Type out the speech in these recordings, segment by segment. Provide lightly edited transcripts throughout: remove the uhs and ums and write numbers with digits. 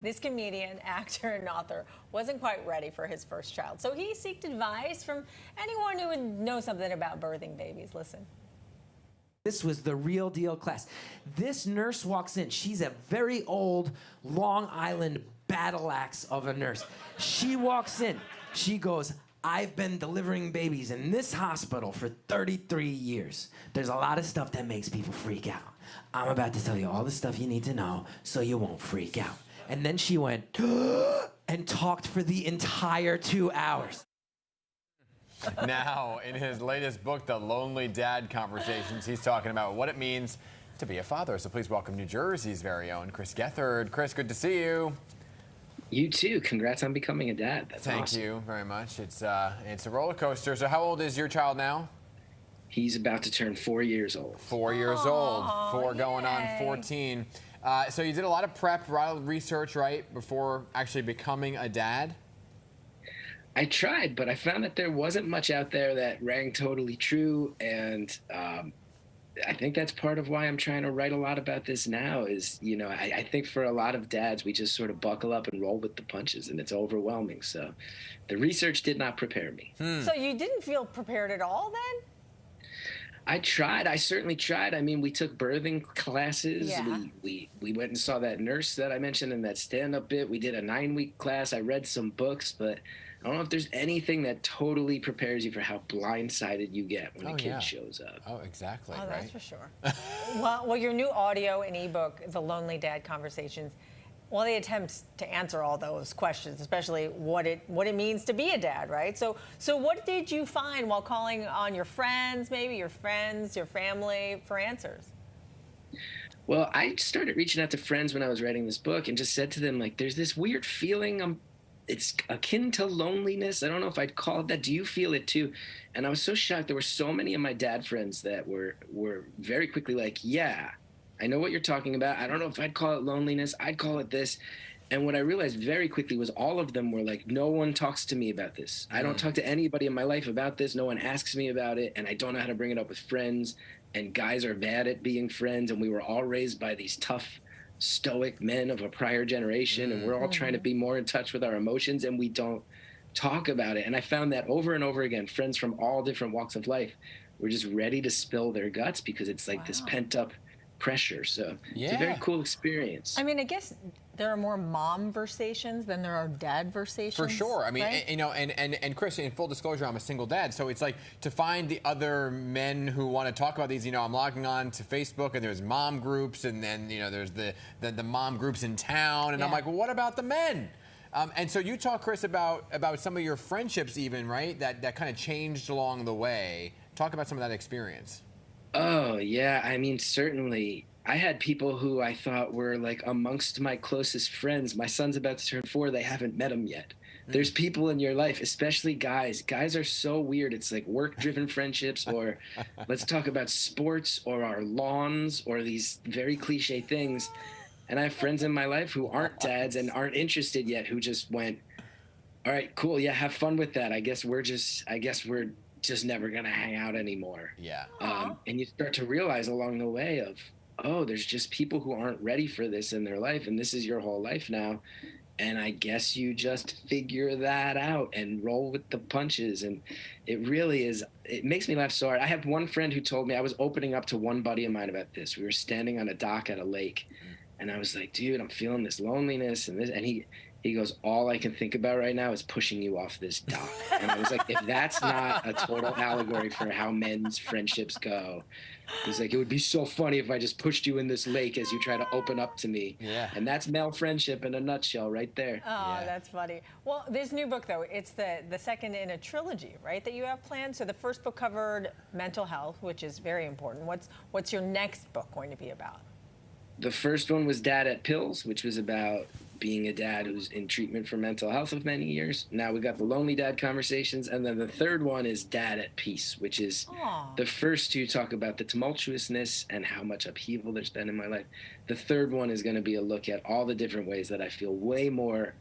This comedian, actor, and author wasn't quite ready for his first child, so he sought advice from anyone who would know something about birthing babies. Listen. This was the real deal class. This nurse walks in. She's a very old Long Island battle axe of a nurse. She walks in. She goes, I've been delivering babies in this hospital for 33 years. There's a lot of stuff that makes people freak out. I'm about to tell you all the stuff you need to know so you won't freak out. And then she went and talked for the entire 2 hours. Now, in his latest book, The Lonely Dad Conversations, he's talking about what it means to be a father. So please welcome New Jersey's very own Chris Gethard. Chris, good to see you. You too. Congrats on becoming a dad. That's Thank awesome. you very much. It's a roller coaster. So how old is your child now? He's about to turn 4 years old. 4 years old. Four going on 14. So you did a lot of prep, a lot of research, right, before actually becoming a dad? I tried, but I found that there wasn't much out there that rang totally true, and I think that's part of why I'm trying to write a lot about this now is, you know, I think for a lot of dads, we just sort of buckle up and roll with the punches, and it's overwhelming. So the research did not prepare me. So you didn't feel prepared at all then? I tried. I certainly tried. I mean, we took birthing classes. Yeah. We went and saw that nurse that I mentioned in that stand-up bit. We did a 9-week class. I read some books, but I don't know if there's anything that totally prepares you for how blindsided you get when a kid shows up. Oh, exactly. Oh, right? that's for sure. well, your new audio and ebook, The Lonely Dad Conversations, well, they attempt to answer all those questions, especially what it means to be a dad, right? So what did you find while calling on your friends, maybe your family, for answers? Well, I started reaching out to friends when I was writing this book and just said to them, like, there's this weird feeling. It's akin to loneliness. I don't know if I'd call it that. Do you feel it too? And I was so shocked. There were so many of my dad friends that were very quickly like, yeah, I know what you're talking about. I don't know if I'd call it loneliness. I'd call it this. And what I realized very quickly was all of them were like, no one talks to me about this. I don't talk to anybody in my life about this. No one asks me about it. And I don't know how to bring it up with friends. And guys are bad at being friends. And we were all raised by these tough, stoic men of a prior generation. And we're all trying to be more in touch with our emotions. And we don't talk about it. And I found that over and over again, friends from all different walks of life were just ready to spill their guts because it's like this pent up pressure. So it's a very cool experience. I mean, I guess there are more mom versations than there are dad versations. For sure. I mean, right? you know, and Chris, in full disclosure, I'm a single dad. So it's like to find the other men who want to talk about these, you know, I'm logging on to Facebook and there's mom groups and then, you know, there's the mom groups in town. And I'm like, well, what about the men? And so you talk, Chris, about some of your friendships even, right, that kind of changed along the way. Talk about some of that experience. Oh, yeah. I mean, certainly. I had people who I thought were like amongst my closest friends. My son's about to turn 4. They haven't met him yet. There's people in your life, especially guys. Guys are so weird. It's like work-driven friendships or let's talk about sports or our lawns or these very cliche things. And I have friends in my life who aren't dads and aren't interested yet who just went, all right, cool. Yeah, have fun with that. I guess we're just never going to hang out anymore. Yeah. And you start to realize along the way of, oh, there's just people who aren't ready for this in their life, and this is your whole life now. And I guess you just figure that out and roll with the punches. And it really is, it makes me laugh so hard. I have one friend who told me, I was opening up to one buddy of mine about this. We were standing on a dock at a lake, and I was like, dude, I'm feeling this loneliness and this. And he goes, all I can think about right now is pushing you off this dock. And I was like, if that's not a total allegory for how men's friendships go, he's like, it would be so funny if I just pushed you in this lake as you try to open up to me. Yeah. And that's male friendship in a nutshell right there. Oh, that's funny. Well, this new book, though, it's the second in a trilogy, right, that you have planned? So the first book covered mental health, which is very important. What's your next book going to be about? The first one was Dad at Pills, which was about being a dad who's in treatment for mental health of many years. Now we got the Lonely Dad Conversations. And then the third one is Dad at Peace, which is the first two talk about the tumultuousness and how much upheaval there's been in my life. The third one is going to be a look at all the different ways that I feel way more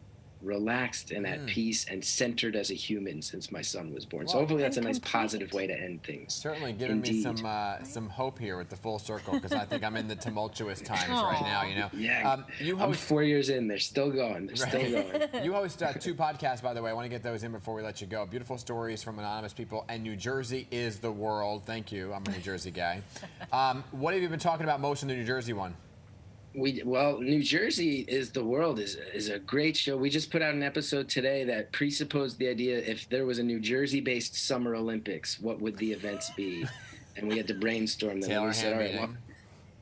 relaxed and at peace and centered as a human since my son was born. So Well, hopefully that's a and nice, complete. positive way to end things. Certainly giving me some hope here with the full circle, because I think I'm in the tumultuous times right now. You know. Yeah, You I'm host 4 years in. They're still going. They're still going. You host 2 podcasts, by the way. I want to get those in before we let you go. Beautiful stories from anonymous people, and New Jersey is the world. Thank you. I'm a New Jersey guy. What have you been talking about most in the New Jersey one? Well, New Jersey is the world is a great show. We just put out an episode today that presupposed the idea, if there was a New Jersey-based Summer Olympics, what would the events be? And we had to brainstorm them. And we said, all right,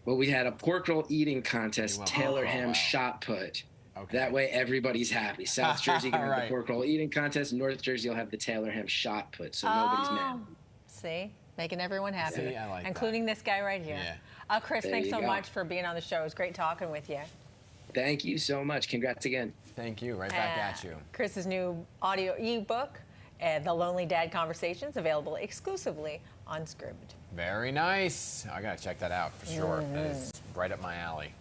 well, we had a pork roll eating contest, Taylor ham shot put. Okay. That way everybody's happy. South Jersey can have the pork roll eating contest. North Jersey will have the Taylor ham shot put, so nobody's mad. See? Making everyone happy. See, I like including this guy right here. Yeah. Chris, thanks so much for being on the show. It was great talking with you. Thank you so much. Congrats again. Thank you. Right back at you. Chris's new audio ebook, The Lonely Dad Conversations, available exclusively on Scribd. Very nice. I got to check that out for sure. That is right up my alley.